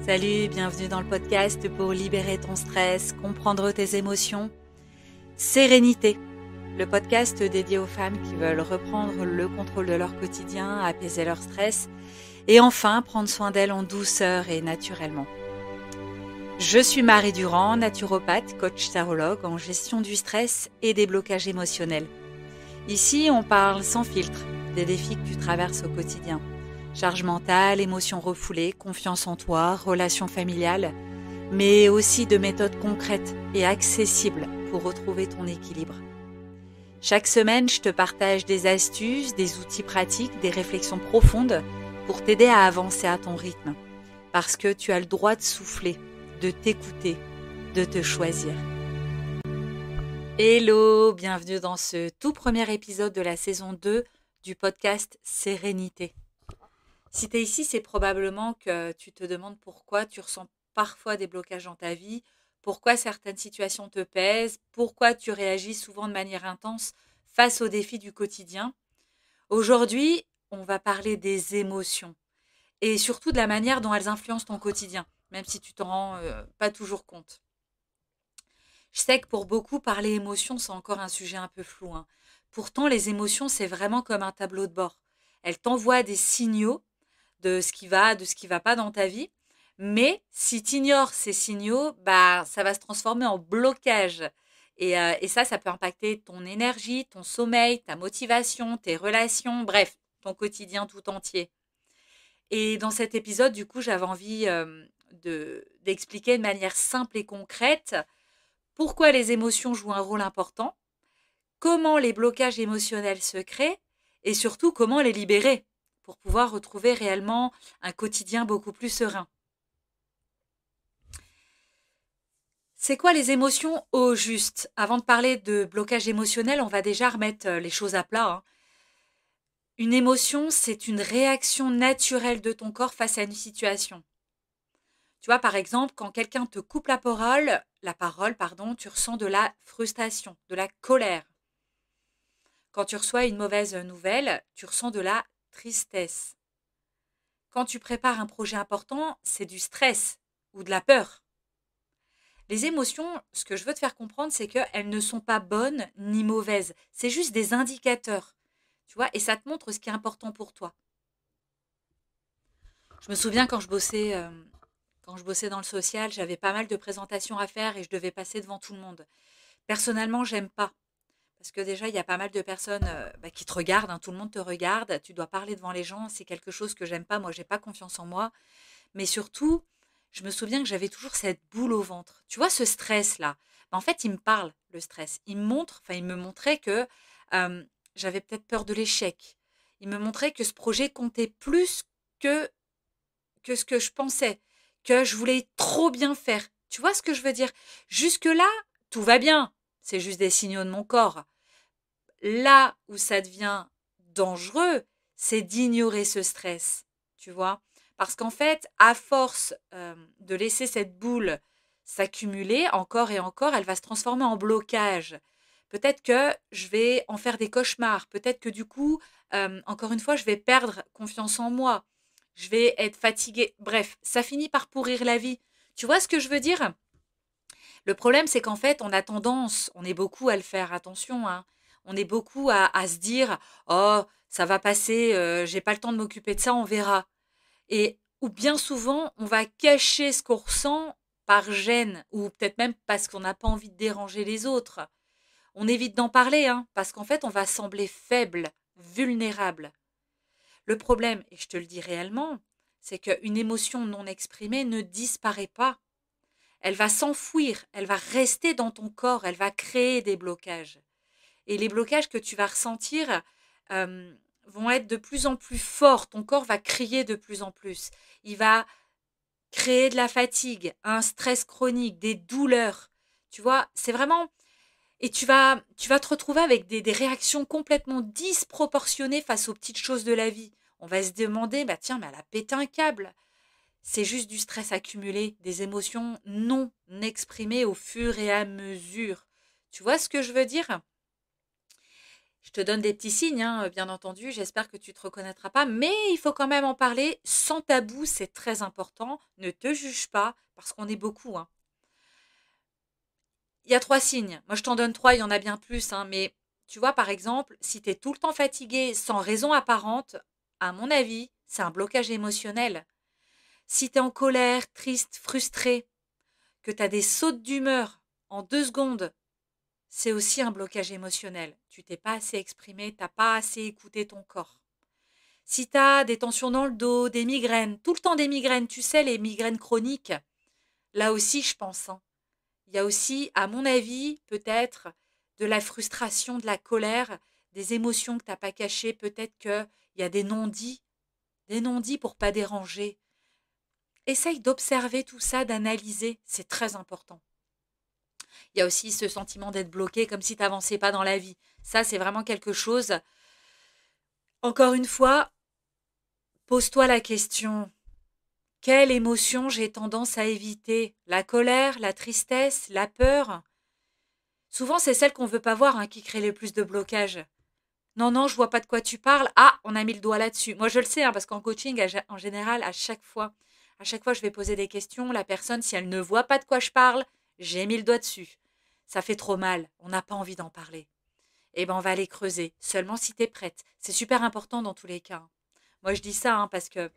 Salut, bienvenue dans le podcast pour libérer ton stress, comprendre tes émotions. Sérénité, le podcast dédié aux femmes qui veulent reprendre le contrôle de leur quotidien, apaiser leur stress et enfin prendre soin d'elles en douceur et naturellement. Je suis Marie Durand, naturopathe, coach tarologue en gestion du stress et des blocages émotionnels. Ici, on parle sans filtre des défis que tu traverses au quotidien. Charge mentale, émotions refoulées, confiance en toi, relations familiales, mais aussi de méthodes concrètes et accessibles pour retrouver ton équilibre. Chaque semaine, je te partage des astuces, des outils pratiques, des réflexions profondes pour t'aider à avancer à ton rythme. Parce que tu as le droit de souffler, de t'écouter, de te choisir. Hello, bienvenue dans ce tout premier épisode de la saison 2 du podcast Sérénité. Si tu es ici, c'est probablement que tu te demandes pourquoi tu ressens parfois des blocages dans ta vie, pourquoi certaines situations te pèsent, pourquoi tu réagis souvent de manière intense face aux défis du quotidien. Aujourd'hui, on va parler des émotions et surtout de la manière dont elles influencent ton quotidien, même si tu t'en rends pas toujours compte. Je sais que pour beaucoup, parler émotions, c'est encore un sujet un peu flou. Pourtant, les émotions, c'est vraiment comme un tableau de bord. Elles t'envoient des signaux de ce qui va pas dans ta vie. Mais si tu ignores ces signaux, ça va se transformer en blocage. Et ça peut impacter ton énergie, ton sommeil, ta motivation, tes relations, bref, ton quotidien tout entier. Et dans cet épisode, du coup, j'avais envie d'expliquer de manière simple et concrète pourquoi les émotions jouent un rôle important, comment les blocages émotionnels se créent et surtout comment les libérer pour pouvoir retrouver réellement un quotidien beaucoup plus serein. C'est quoi les émotions au juste? Avant de parler de blocage émotionnel, on va déjà remettre les choses à plat. Une émotion, c'est une réaction naturelle de ton corps face à une situation. Tu vois, par exemple, quand quelqu'un te coupe la parole, tu ressens de la frustration, de la colère. Quand tu reçois une mauvaise nouvelle, tu ressens de la tristesse. Quand tu prépares un projet important, c'est du stress ou de la peur. Les émotions, ce que je veux te faire comprendre, c'est qu'elles ne sont pas bonnes ni mauvaises. C'est juste des indicateurs, tu vois, et ça te montre ce qui est important pour toi. Je me souviens quand je bossais dans le social, j'avais pas mal de présentations à faire et je devais passer devant tout le monde. Personnellement, j'aime pas. Parce que déjà, il y a pas mal de personnes qui te regardent, tout le monde te regarde, tu dois parler devant les gens, c'est quelque chose que j'aime pas, moi j'ai pas confiance en moi. Mais surtout, je me souviens que j'avais toujours cette boule au ventre. Tu vois ce stress-là, en fait, il me parle, le stress. Il me montrait que j'avais peut-être peur de l'échec. Il me montrait que ce projet comptait plus que, que ce que je pensais, que je voulais trop bien faire. Tu vois ce que je veux dire? Jusque-là, tout va bien. C'est juste des signaux de mon corps. Là où ça devient dangereux, c'est d'ignorer ce stress, tu vois. Parce qu'en fait, à force de laisser cette boule s'accumuler encore et encore, elle va se transformer en blocage. Peut-être que je vais en faire des cauchemars. Peut-être que du coup, encore une fois, je vais perdre confiance en moi. Je vais être fatiguée. Bref, ça finit par pourrir la vie. Tu vois ce que je veux dire? Le problème, c'est qu'en fait, on a tendance, on est beaucoup à le faire, attention, on est beaucoup à se dire, oh, ça va passer, j'ai pas le temps de m'occuper de ça, on verra. Et ou bien souvent, on va cacher ce qu'on ressent par gêne, ou peut-être même parce qu'on n'a pas envie de déranger les autres. On évite d'en parler, parce qu'en fait, on va sembler faible, vulnérable. Le problème, et je te le dis réellement, c'est qu'une émotion non exprimée ne disparaît pas. Elle va s'enfouir, elle va rester dans ton corps, elle va créer des blocages. Et les blocages que tu vas ressentir vont être de plus en plus forts. Ton corps va crier de plus en plus. Il va créer de la fatigue, un stress chronique, des douleurs. Tu vois, c'est vraiment... Et tu vas te retrouver avec des réactions complètement disproportionnées face aux petites choses de la vie. On va se demander, tiens, mais elle a pété un câble. C'est juste du stress accumulé, des émotions non exprimées au fur et à mesure. Tu vois ce que je veux dire? Je te donne des petits signes, hein, bien entendu. J'espère que tu te reconnaîtras pas, mais il faut quand même en parler sans tabou, c'est très important. Ne te juge pas, parce qu'on est beaucoup, hein. Il y a 3 signes. Moi, je t'en donne 3, il y en a bien plus, hein, mais tu vois, par exemple, si tu es tout le temps fatigué sans raison apparente, à mon avis, c'est un blocage émotionnel. Si tu es en colère, triste, frustré, que tu as des sautes d'humeur en 2 secondes, c'est aussi un blocage émotionnel. Tu t'es pas assez exprimé, tu pas assez écouté ton corps. Si tu as des tensions dans le dos, des migraines, tout le temps des migraines, tu sais, les migraines chroniques, là aussi, je pense, hein. Il y a aussi, à mon avis, peut-être de la frustration, de la colère, des émotions que tu n'as pas cachées. Peut-être qu'il y a des non-dits pour pas déranger. Essaye d'observer tout ça, d'analyser. C'est très important. Il y a aussi ce sentiment d'être bloqué, comme si tu n'avançais pas dans la vie. Ça, c'est vraiment quelque chose. Encore une fois, pose-toi la question. Quelle émotion j'ai tendance à éviter? La colère, la tristesse, la peur? Souvent, c'est celle qu'on veut pas voir, hein, qui crée le plus de blocage. Non, non, je vois pas de quoi tu parles. Ah, on a mis le doigt là-dessus. Moi, je le sais, hein, parce qu'en coaching, en général, à chaque fois, je vais poser des questions. La personne, si elle ne voit pas de quoi je parle, j'ai mis le doigt dessus. Ça fait trop mal. On n'a pas envie d'en parler. Eh ben, on va aller creuser. Seulement si tu es prête. C'est super important dans tous les cas, hein. Moi, je dis ça, hein, parce que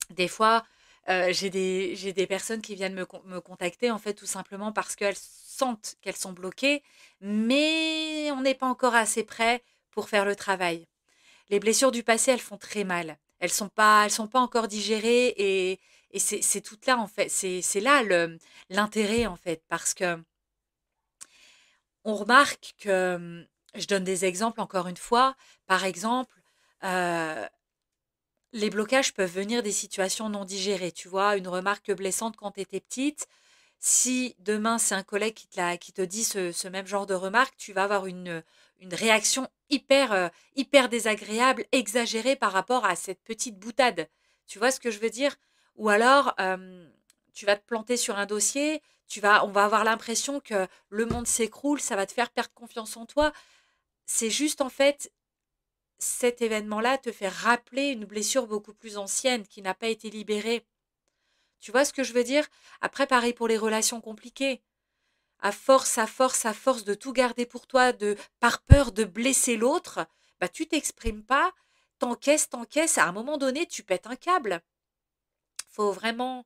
des fois, j'ai des personnes qui viennent me contacter, en fait, tout simplement parce qu'elles sentent qu'elles sont bloquées, mais on n'est pas encore assez prêt pour faire le travail. Les blessures du passé, elles font très mal. Elles sont pas encore digérées et c'est tout là, en fait. C'est là l'intérêt, en fait, parce que on remarque que, je donne des exemples encore une fois. Par exemple, euh, les blocages peuvent venir des situations non digérées. Tu vois, une remarque blessante quand tu étais petite. Si demain c'est un collègue qui te dit ce même genre de remarque, tu vas avoir une réaction hyper désagréable, exagérée par rapport à cette petite boutade. Tu vois ce que je veux dire? Ou alors, tu vas te planter sur un dossier, on va avoir l'impression que le monde s'écroule, ça va te faire perdre confiance en toi. C'est juste en fait cet événement-là te fait rappeler une blessure beaucoup plus ancienne qui n'a pas été libérée. Tu vois ce que je veux dire? Après, pareil pour les relations compliquées. À force de tout garder pour toi, par peur de blesser l'autre, bah tu t'exprimes pas, t'encaisses, à un moment donné, tu pètes un câble. Faut vraiment.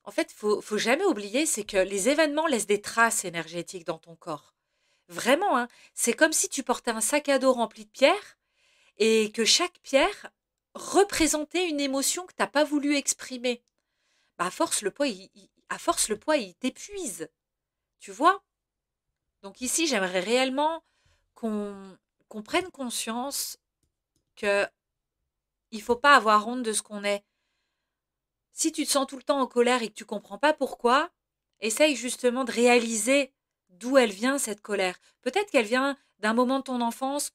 En fait, faut jamais oublier, c'est que les événements laissent des traces énergétiques dans ton corps. Vraiment, hein. C'est comme si tu portais un sac à dos rempli de pierres et que chaque pierre représentait une émotion que tu n'as pas voulu exprimer. Bah, à force, le poids, il t'épuise. Tu vois? Donc ici, j'aimerais réellement qu'on qu'on prenne conscience que il faut pas avoir honte de ce qu'on est. Si tu te sens tout le temps en colère et que tu comprends pas pourquoi, essaye justement de réaliser d'où elle vient cette colère. Peut-être qu'elle vient d'un moment de ton enfance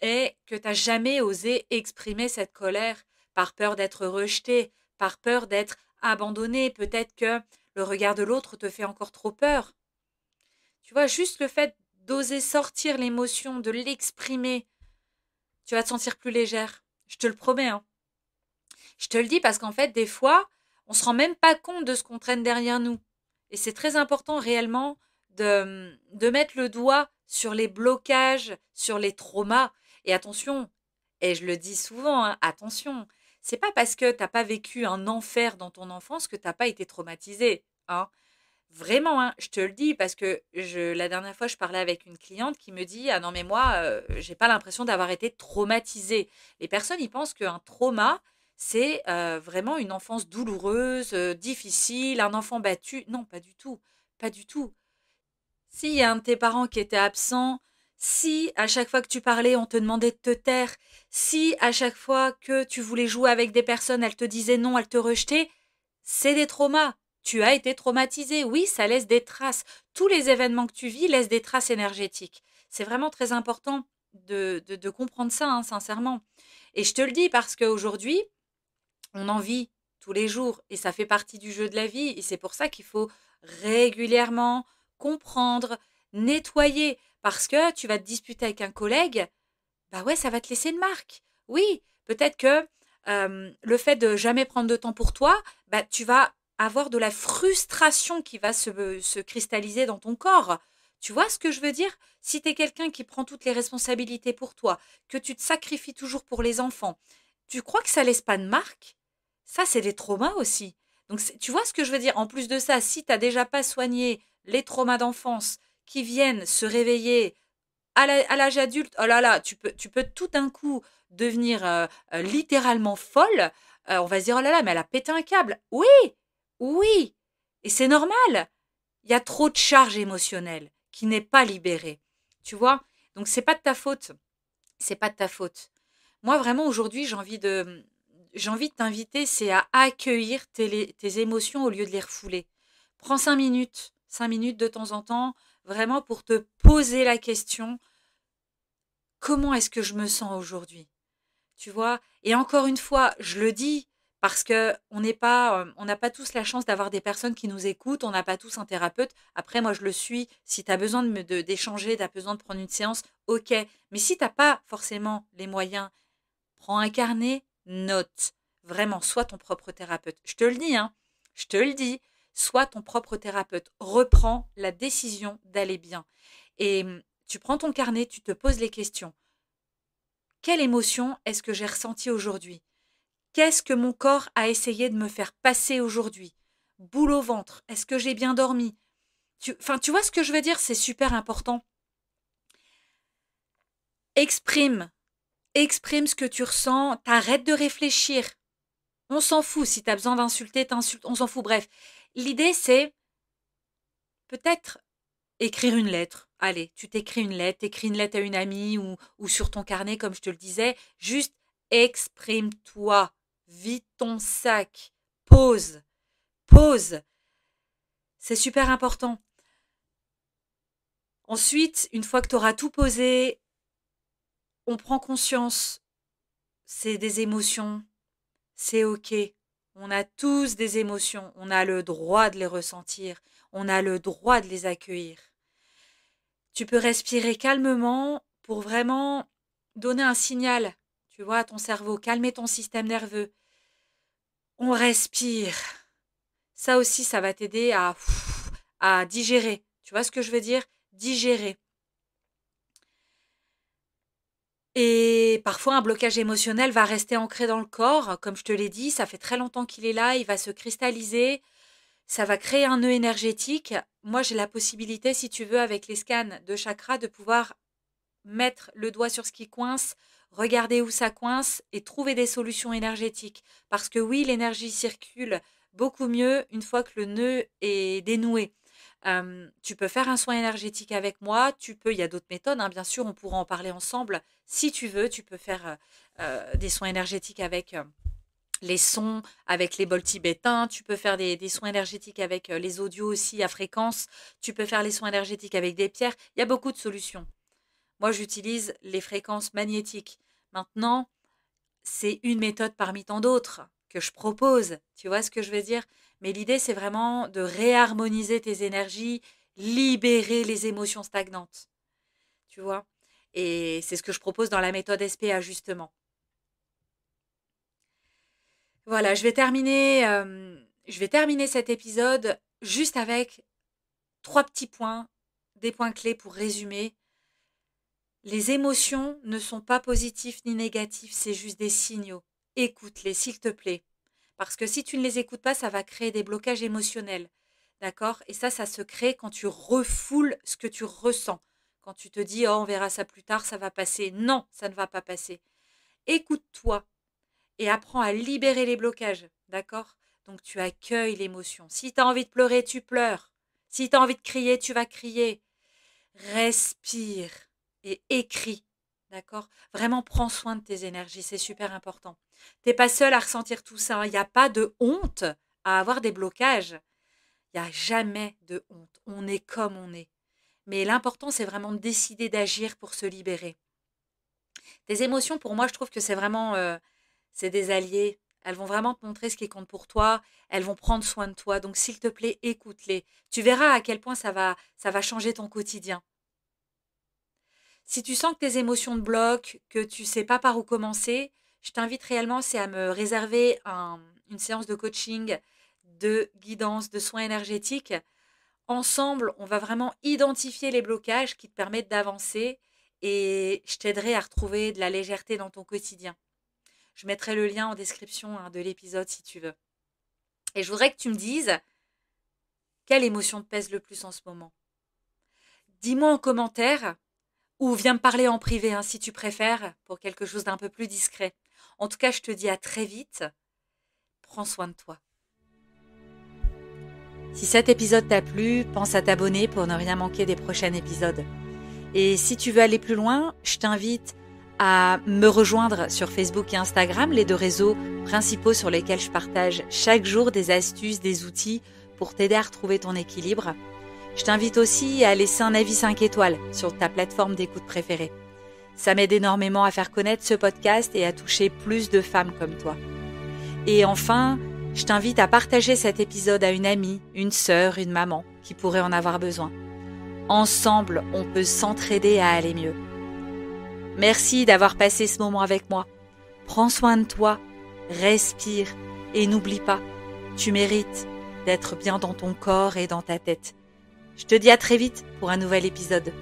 et que tu n'as jamais osé exprimer cette colère par peur d'être rejeté, par peur d'être abandonné. Peut-être que le regard de l'autre te fait encore trop peur. Tu vois, juste le fait d'oser sortir l'émotion, de l'exprimer, tu vas te sentir plus légère. Je te le promets, hein. Je te le dis parce qu'en fait, des fois, on se rend même pas compte de ce qu'on traîne derrière nous. Et c'est très important réellement de mettre le doigt sur les blocages, sur les traumas. Et attention, et je le dis souvent, hein, attention, c'est pas parce que t'as pas vécu un enfer dans ton enfance que t'as pas été traumatisé, hein. Vraiment, hein, je te le dis parce que la dernière fois, je parlais avec une cliente qui me dit: «Ah non, mais moi, j'ai pas l'impression d'avoir été traumatisée». Les personnes, ils pensent qu'un trauma, c'est vraiment une enfance douloureuse, difficile, un enfant battu. Non, pas du tout, pas du tout. S'il y a un de tes parents qui était absent, si à chaque fois que tu parlais, on te demandait de te taire, si à chaque fois que tu voulais jouer avec des personnes, elles te disaient non, elles te rejetaient, c'est des traumas. Tu as été traumatisé. Oui, ça laisse des traces. Tous les événements que tu vis laissent des traces énergétiques. C'est vraiment très important de comprendre ça, hein, sincèrement. Et je te le dis parce qu'aujourd'hui, on en vit tous les jours et ça fait partie du jeu de la vie. Et c'est pour ça qu'il faut régulièrement comprendre, nettoyer. parce que tu vas te disputer avec un collègue, bah ouais, ça va te laisser une marque. Oui, peut-être que le fait de jamais prendre de temps pour toi, bah, tu vas avoir de la frustration qui va se cristalliser dans ton corps. Tu vois ce que je veux dire? Si tu es quelqu'un qui prend toutes les responsabilités pour toi, que tu te sacrifies toujours pour les enfants, tu crois que ça laisse pas de marque? Ça, c'est des traumas aussi. Donc, tu vois ce que je veux dire? En plus de ça, si tu n'as déjà pas soigné les traumas d'enfance qui viennent se réveiller à l'âge adulte, oh là là, tu peux tout d'un coup devenir littéralement folle. On va se dire, oh là là, mais elle a pété un câble. Oui, oui. Et c'est normal. Il y a trop de charge émotionnelle qui n'est pas libérée. Tu vois? Donc, c'est pas de ta faute. C'est pas de ta faute. Moi, vraiment, aujourd'hui, j'ai envie de t'inviter, c'est à accueillir tes émotions au lieu de les refouler. Prends 5 minutes de temps en temps, vraiment pour te poser la question, comment est-ce que je me sens aujourd'hui? Tu vois? Et encore une fois, je le dis parce que on n'a pas tous la chance d'avoir des personnes qui nous écoutent, on n'a pas tous un thérapeute. Après, moi, je le suis. Si tu as besoin d'échanger, tu as besoin de prendre une séance, ok. Mais si tu n'as pas forcément les moyens, prends un carnet, note. Vraiment, sois ton propre thérapeute. Je te le dis, hein. Je te le dis. Sois ton propre thérapeute. Reprends la décision d'aller bien. Et tu prends ton carnet, tu te poses les questions. Quelle émotion est-ce que j'ai ressentie aujourd'hui? Qu'est-ce que mon corps a essayé de me faire passer aujourd'hui? Boule au ventre. Est-ce que j'ai bien dormi? Enfin, tu vois ce que je veux dire? C'est super important. Exprime. Exprime ce que tu ressens. T'arrêtes de réfléchir. On s'en fout. Si tu as besoin d'insulter, t'insultes. On s'en fout. Bref. L'idée, c'est peut-être écrire une lettre. Allez, tu t'écris une lettre à une amie ou sur ton carnet, comme je te le disais. Juste exprime-toi. Vide ton sac. Pause. Pause. C'est super important. Ensuite, une fois que tu auras tout posé, on prend conscience. C'est des émotions. C'est OK. On a tous des émotions. On a le droit de les ressentir. On a le droit de les accueillir. Tu peux respirer calmement pour vraiment donner un signal, tu vois, à ton cerveau, calmer ton système nerveux. On respire. Ça aussi, ça va t'aider à digérer. Tu vois ce que je veux dire? Digérer. Et parfois, un blocage émotionnel va rester ancré dans le corps. Comme je te l'ai dit, ça fait très longtemps qu'il est là, il va se cristalliser, ça va créer un nœud énergétique. Moi, j'ai la possibilité, si tu veux, avec les scans de chakras, de pouvoir mettre le doigt sur ce qui coince, regarder où ça coince et trouver des solutions énergétiques. Parce que oui, l'énergie circule beaucoup mieux une fois que le nœud est dénoué. Tu peux faire un soin énergétique avec moi. Il y a d'autres méthodes, hein, bien sûr, on pourra en parler ensemble. Si tu veux, tu peux faire des soins énergétiques avec les sons, avec les bols tibétains. Tu peux faire des soins énergétiques avec les audios aussi à fréquence. Tu peux faire les soins énergétiques avec des pierres. Il y a beaucoup de solutions. Moi, j'utilise les fréquences magnétiques. Maintenant, c'est une méthode parmi tant d'autres que je propose. Tu vois ce que je veux dire? Mais l'idée, c'est vraiment de réharmoniser tes énergies, libérer les émotions stagnantes. Tu vois? Et c'est ce que je propose dans la méthode SPA, justement. Voilà, je vais terminer cet épisode juste avec 3 petits points, des points clés pour résumer. Les émotions ne sont pas positifs ni négatifs, c'est juste des signaux. Écoute-les, s'il te plaît. Parce que si tu ne les écoutes pas, ça va créer des blocages émotionnels. D'accord? Et ça se crée quand tu refoules ce que tu ressens. Quand tu te dis, oh, on verra ça plus tard, ça va passer. Non, ça ne va pas passer. Écoute-toi et apprends à libérer les blocages. D'accord? Donc tu accueilles l'émotion. Si tu as envie de pleurer, tu pleures. Si tu as envie de crier, tu vas crier. Respire et écris. D'accord? Vraiment, prends soin de tes énergies, c'est super important. T'es pas seul à ressentir tout ça, hein. Il n'y a pas de honte à avoir des blocages. Il n'y a jamais de honte. On est comme on est. Mais l'important, c'est vraiment de décider d'agir pour se libérer. Tes émotions, pour moi, je trouve que c'est des alliés. Elles vont vraiment te montrer ce qui compte pour toi. Elles vont prendre soin de toi. Donc, s'il te plaît, écoute-les. Tu verras à quel point ça va changer ton quotidien. Si tu sens que tes émotions te bloquent, que tu sais pas par où commencer, je t'invite réellement, c'est à me réserver une séance de coaching, de guidance, de soins énergétiques. Ensemble, on va vraiment identifier les blocages qui te permettent d'avancer et je t'aiderai à retrouver de la légèreté dans ton quotidien. Je mettrai le lien en description de l'épisode si tu veux. Et je voudrais que tu me dises quelle émotion te pèse le plus en ce moment. Dis-moi en commentaire ou viens me parler en privé si tu préfères pour quelque chose d'un peu plus discret. En tout cas, je te dis à très vite. Prends soin de toi. Si cet épisode t'a plu, pense à t'abonner pour ne rien manquer des prochains épisodes. Et si tu veux aller plus loin, je t'invite à me rejoindre sur Facebook et Instagram, les 2 réseaux principaux sur lesquels je partage chaque jour des astuces, des outils pour t'aider à retrouver ton équilibre. Je t'invite aussi à laisser un avis 5 étoiles sur ta plateforme d'écoute préférée. Ça m'aide énormément à faire connaître ce podcast et à toucher plus de femmes comme toi. Et enfin, je t'invite à partager cet épisode à une amie, une sœur, une maman qui pourrait en avoir besoin. Ensemble, on peut s'entraider à aller mieux. Merci d'avoir passé ce moment avec moi. Prends soin de toi, respire et n'oublie pas, tu mérites d'être bien dans ton corps et dans ta tête. Je te dis à très vite pour un nouvel épisode.